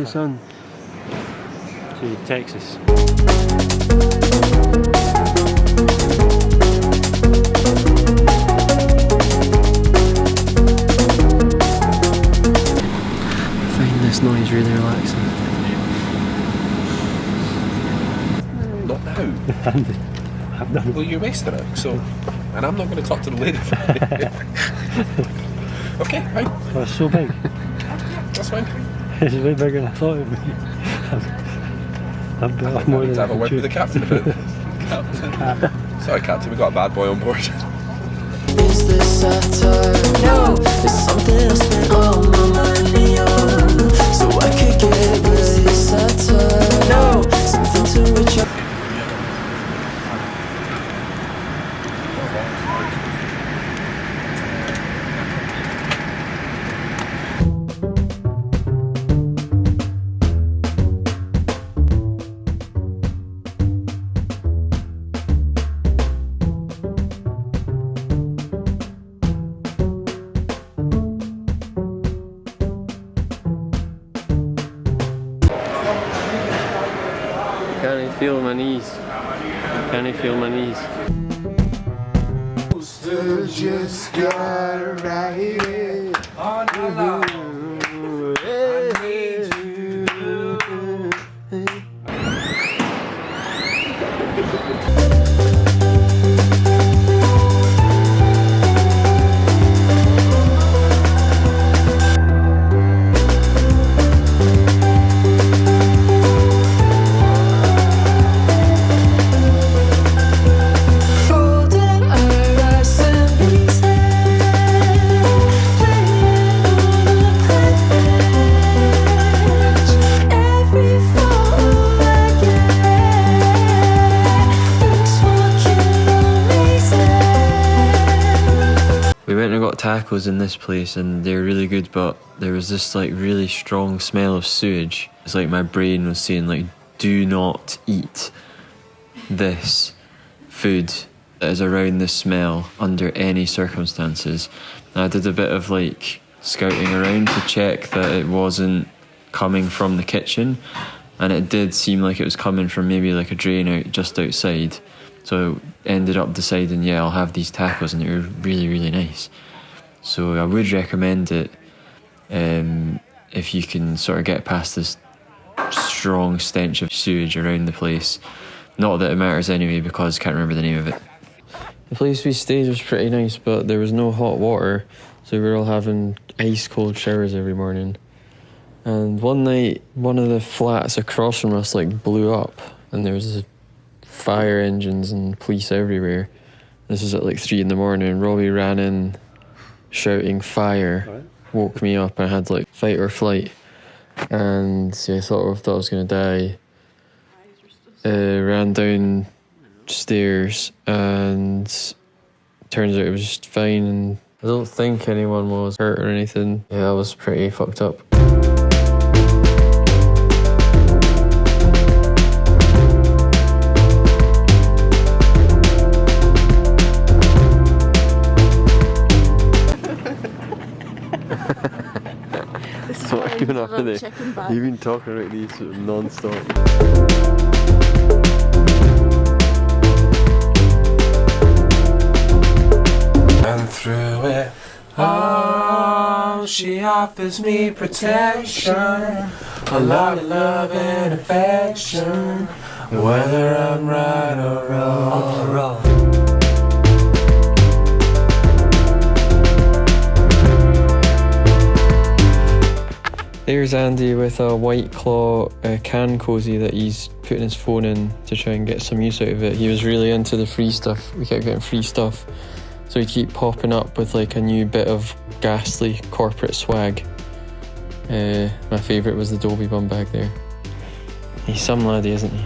son to Texas. I find this noise really relaxing. Not now. I've done. Well, you're wasting it, so... And I'm not going to talk to the lady. Okay, fine. Oh, it's so big. That's fine. It's way bigger than I thought it would be. I've been off more I need than to have a word with the captain about it. Captain. Sorry, Captain, we got a bad boy on board. Is this satire? No, it's something I spent all my money on. So I could get rid of this satire. No, something to reach out. Can I feel my knees? Can I feel my knees? Just got right here. Tacos in this place and they're really good, but there was this like really strong smell of sewage. It's like my brain was saying like, do not eat this food that is around this smell under any circumstances. And I did a bit of like scouting around to check that it wasn't coming from the kitchen, and it did seem like it was coming from maybe like a drain out just outside. So I ended up deciding, yeah, I'll have these tacos, and they were really, really nice. So I would recommend it if you can sort of get past this strong stench of sewage around the place. Not that it matters anyway, because I can't remember the name of it. The place we stayed was pretty nice, but there was no hot water, so we were all having ice cold showers every morning. And one night, one of the flats across from us like blew up, and there was fire engines and police everywhere. This was at like 3 a.m. and Robbie ran in shouting fire, woke me up, and I had like fight or flight, and so I thought I was gonna die. Ran downstairs, and turns out it was just fine, and I don't think anyone was hurt or anything. Yeah, I was pretty fucked up. Even after this, you've been talking about these sort of non-stop. And through it all, she offers me protection, a lot of love and affection, whether I'm right or wrong. There's Andy with a White Claw can cozy that he's putting his phone in to try and get some use out of it. He was really into the free stuff. We kept getting free stuff, so he'd keep popping up with like a new bit of Ghastly corporate swag. My favourite was the Dolby bum bag there. He's some laddie, isn't he?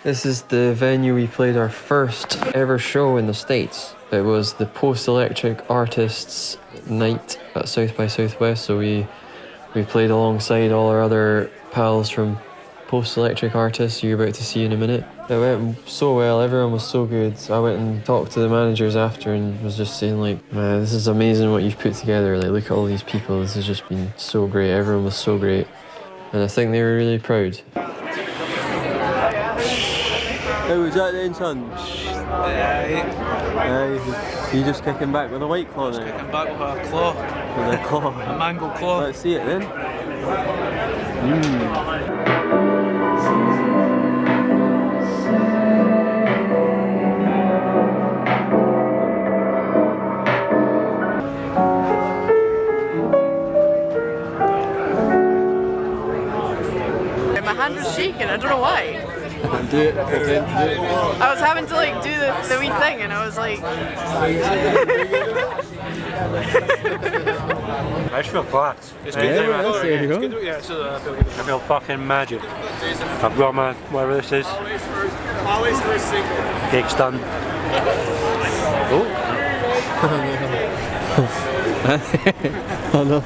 This is the venue we played our first ever show in the States. It was the Post-Electric Artists Night at South by Southwest, so we played alongside all our other pals from post-electric artist you're about to see in a minute. It went so well, everyone was so good. I went and talked to the managers after and was just saying like, man, this is amazing what you've put together. Like, look at all these people, this has just been so great. Everyone was so great. And I think they were really proud. How was that then, son? You just kicking back with a white claw now? Kicking back with a claw. With a claw. A mango claw. Let's see it then. My hand was shaking, I don't know why. Do it, pretend to do it. I was having to like do the wee thing and I was like... I just feel class. It's Yeah, there you go. Yeah, so I feel I feel fucking magic. I've got my, whatever this is. Cake's done. Oh no.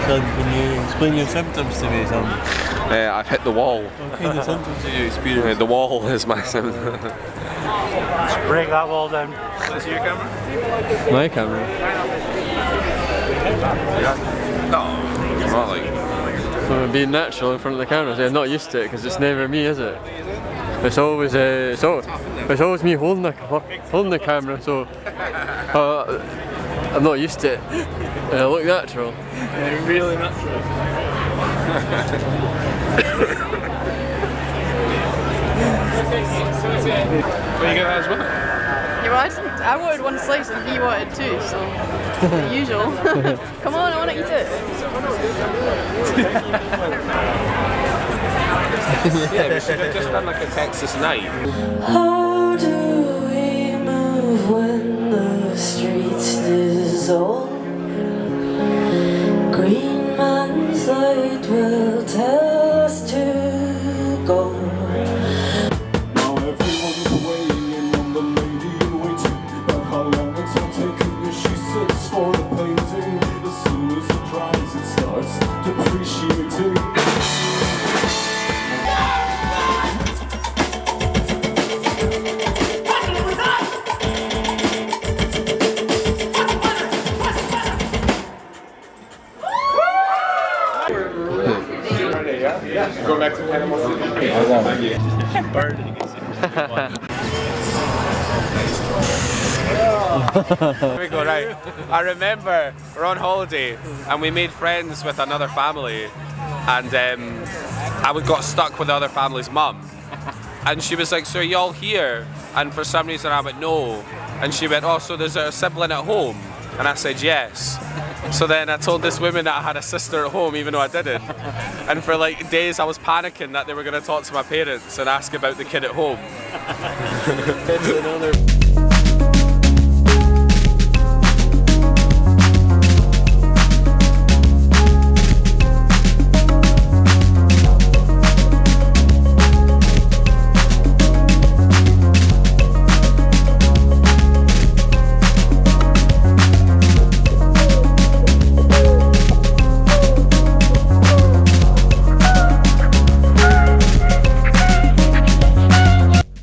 Son, can you explain your symptoms to me, son? I've hit the wall. What kind of symptoms do you experience? The wall is my symptom. Let's break that wall down. Is your camera? My camera? No, it's not like. So being natural in front of the camera, so I'm not used to it because it's never me, is it? It's always it's always me holding the camera, so I'm not used to it. And I look natural. Yeah, really natural. Well, you get that as well? Yeah, well, I wanted one slice and he wanted two, so the usual. Come on, I want to eat it. Yeah, we should have just done like a Texas night. How do we move when the streets dissolve? Green man's light will tell us to go. Now everyone's waiting on the lady in waiting. But how long it's all taken as she sits for a painting. As soon as it dries, it starts depreciating. Go back to Panama City. Here we go, right. I remember we're on holiday and we made friends with another family, and I got stuck with the other family's mum. And she was like, so are you all here? And for some reason I went, no. And she went, oh, so there's a sibling at home? And I said, yes. So then I told this woman that I had a sister at home, even though I didn't. And for like days I was panicking that they were going to talk to my parents and ask about the kid at home. It's another.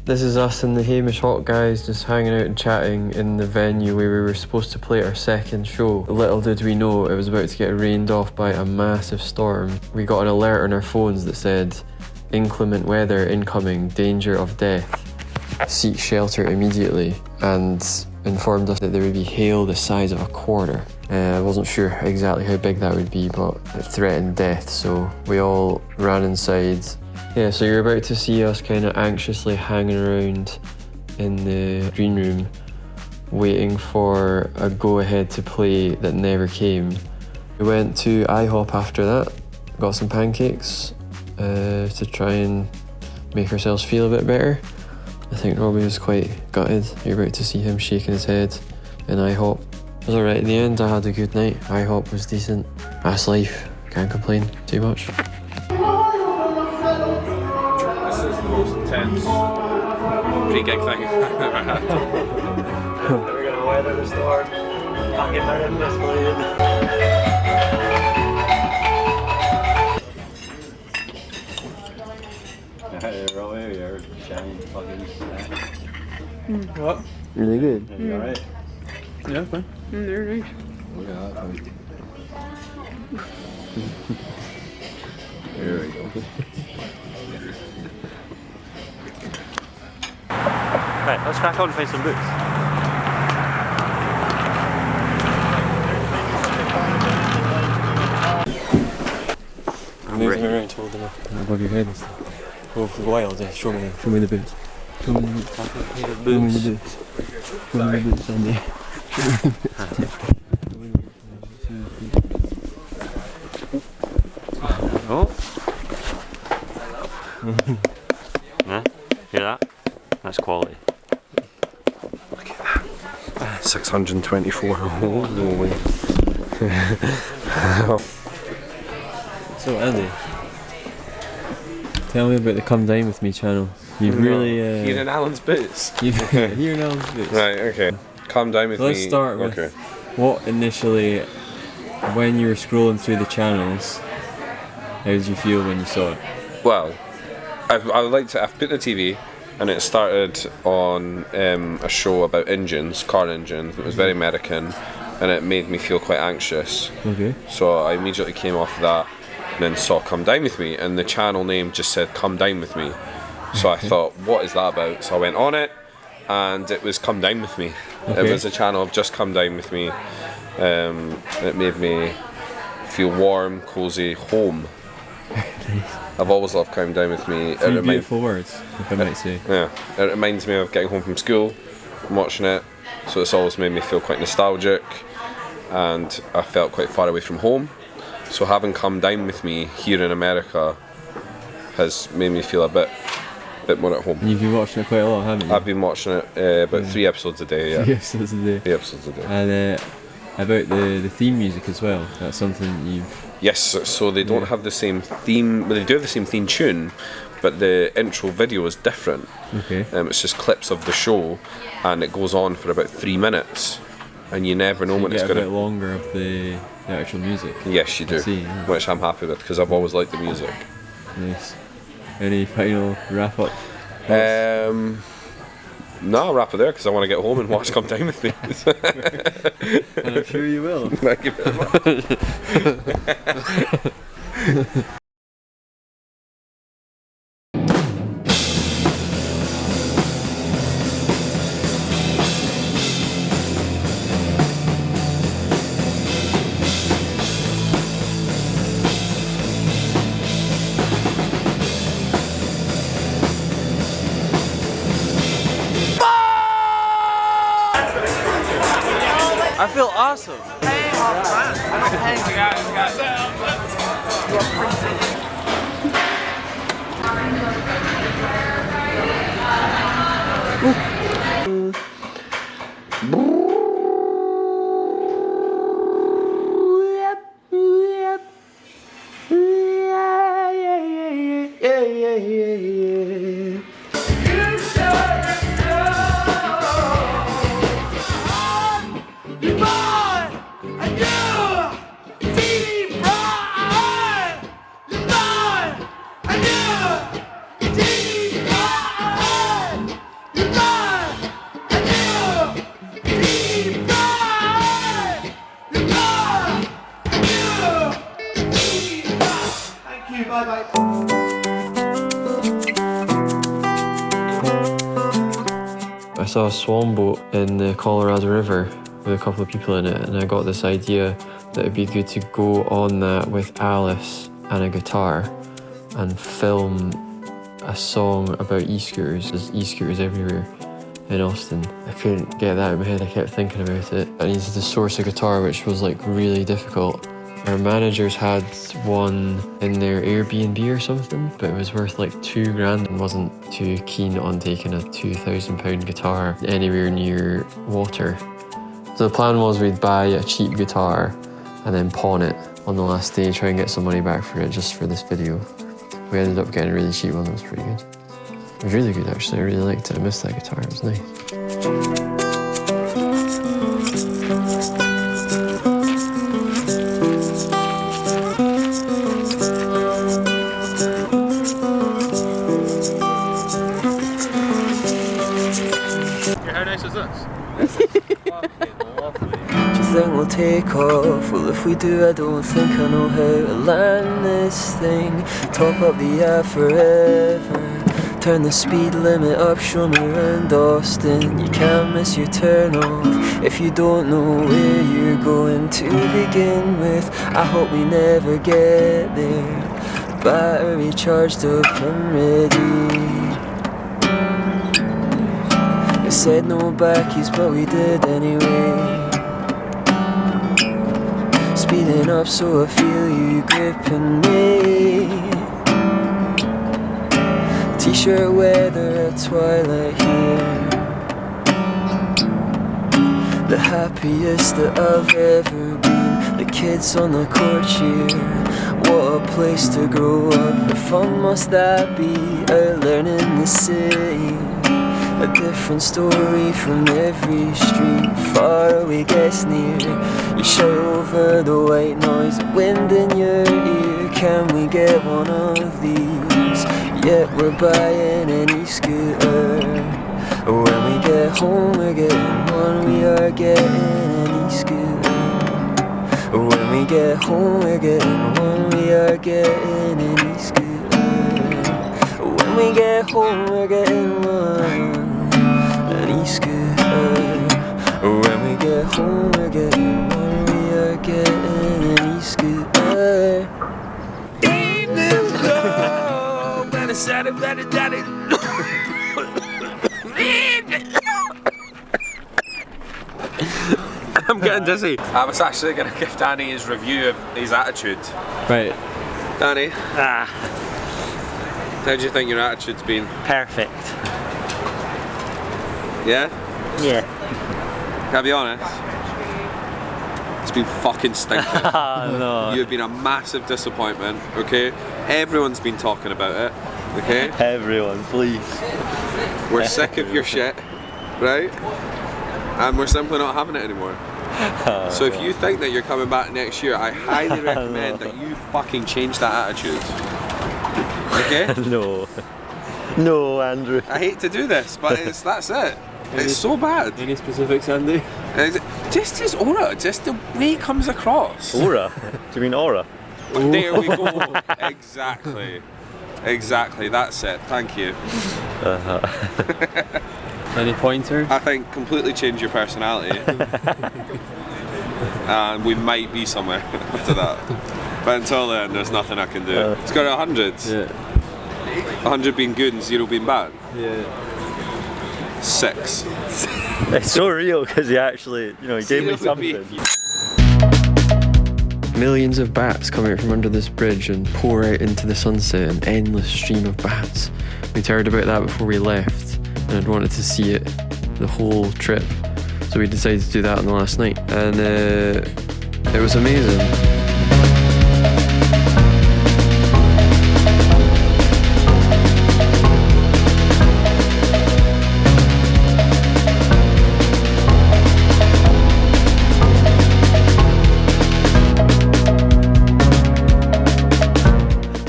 This is us and the Hamish Hot guys just hanging out and chatting in the venue where we were supposed to play our second show. Little did we know it was about to get rained off by a massive storm. We got an alert on our phones that said, inclement weather incoming, danger of death. Seek shelter immediately, and informed us that there would be hail the size of a quarter. I wasn't sure exactly how big that would be, but it threatened death, so we all ran inside. Yeah, so you're about to see us kind of anxiously hanging around in the green room, waiting for a go-ahead to play that never came. We went to IHOP after that, got some pancakes to try and make ourselves feel a bit better. I think Robbie was quite gutted. You're about to see him shaking his head in IHOP. It was alright in the end, I had a good night. IHOP was decent. That's life, can't complain too much. Most intense pre-gig thing I've ever had. We're gonna weather the storm. Can't get better than this, believe. What? Really good. You alright? Yeah, fine. They're nice. There we go. Right, let's crack on and find some boots. Moving around holding up above your head and stuff. Go for a while, just show me the boots. Show me the boots. Show me the boots. Show me the boots, Andy. Oh. Yeah, hear that? That's quality. Look at that. 624. Holy. So Andy, tell me about the Come Dine With Me channel. You've really... Here in Allan's boots. Here in Allan's boots. Right, okay. Come Dine With Me. Let's start with what initially, when you were scrolling through the channels, how did you feel when you saw it? Well, I've put the TV and it started on a show about engines, car engines. It was very American and it made me feel quite anxious. Okay. So I immediately came off that and then saw Come Dine With Me and the channel name just said Come Dine With Me. So I thought, what is that about? So I went on it and it was Come Dine With Me. Okay. It was a channel of just Come Dine With Me. It made me feel warm, cosy, home. I've always loved Come Dine With Me. Three beautiful words, if I might say. Yeah, it reminds me of getting home from school and watching it. So it's always made me feel quite nostalgic and I felt quite far away from home. So having Come Dine With Me here in America has made me feel a bit more at home. And you've been watching it quite a lot, haven't you? I've been watching it about 3 episodes a day, yeah. 3 episodes a day. 3 episodes a day. And about the theme music as well, that's something you've... Yes, so they don't have the same theme, well they do have the same theme tune, but the intro video is different. Okay. It's just clips of the show and it goes on for about 3 minutes and you never know when it's going to... to... a bit longer of the actual music. Yes, you do, see, yeah. Which I'm happy with because I've always liked the music. Nice. Any final wrap up? No, I'll wrap it there because I want to get home and watch Come Dine With Me. And I'm sure you will. Thank you very much. I feel awesome. I saw a Swan Boat in the Colorado River with a couple of people in it, and I got this idea that it'd be good to go on that with Alice and a guitar and film a song about e-scooters. There's e-scooters everywhere in Austin. I couldn't get that out of my head, I kept thinking about it. I needed to source a guitar, which was like really difficult. Our managers had one in their Airbnb or something, but it was worth like $2,000 and wasn't too keen on taking a £2,000 guitar anywhere near water. So the plan was we'd buy a cheap guitar and then pawn it on the last day, try and get some money back for it just for this video. We ended up getting a really cheap one that was pretty good. It was really good actually, I really liked it. I missed that guitar, it was nice. Okay, how nice is this? Do you think we'll take off? Well, if we do, I don't think I know how to land this thing. Top up the air forever. Turn the speed limit up, show me around Austin. You can't miss your turn off if you don't know where you're going to begin with. I hope we never get there. Battery charged up and ready. They said no backies, but we did anyway. Speeding up so I feel you gripping me. T-shirt weather at twilight here. The happiest that I've ever been. The kids on the court cheer. What a place to grow up. How fun must that be? Out learning the city. A different story from every street. Far away gets near. You shout over the white noise, the wind in your ear. Can we get one of these? Yet we're buying an e-scooter. When we get home we're getting one. We are getting an e-scooter. When we get home we're getting one. We are getting an e-scooter. When we get home we're getting one. An e-scooter. When we get home we're getting one. We are getting an e-scooter. I'm getting dizzy. I was actually going to give Danny his review of his attitude. Right. Danny, how do you think your attitude's been? Perfect. Yeah? Yeah. Can I be honest? It's been fucking stinking. No. You've been a massive disappointment, okay? Everyone's been talking about it, okay? Everyone, please. We're sick of your shit, right? And we're simply not having it anymore. So if you think that you're coming back next year, I highly recommend that you fucking change that attitude. Okay? No. No, Andrew. I hate to do this, but that's it. It's so bad. Any specifics, Andy? Just his aura, just the way it comes across. Aura? Do you mean aura? There we go. Exactly. Exactly, that's it. Thank you. Any pointer? I think completely change your personality. And we might be somewhere after that. But until then, there's nothing I can do. It's got 100. Yeah. 100 being good and 0 being bad. Yeah. 6. It's so real because he actually, you know, he gave me something. Millions of bats come out from under this bridge and pour out into the sunset, an endless stream of bats. We'd heard about that before we left, and I'd wanted to see it the whole trip. So we decided to do that on the last night, and it was amazing.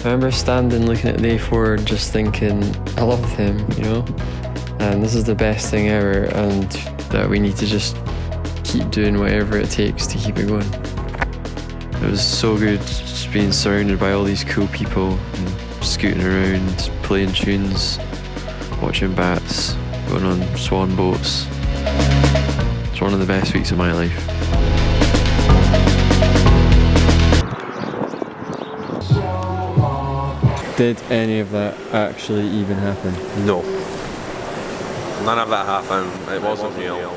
I remember standing looking at the A4 and just thinking, I love him, you know? And this is the best thing ever, and that we need to just keep doing whatever it takes to keep it going. It was so good just being surrounded by all these cool people and scooting around, playing tunes, watching bats, going on Swan Boats. It's one of the best weeks of my life. Did any of that actually even happen? No. None of that happened. It wasn't real.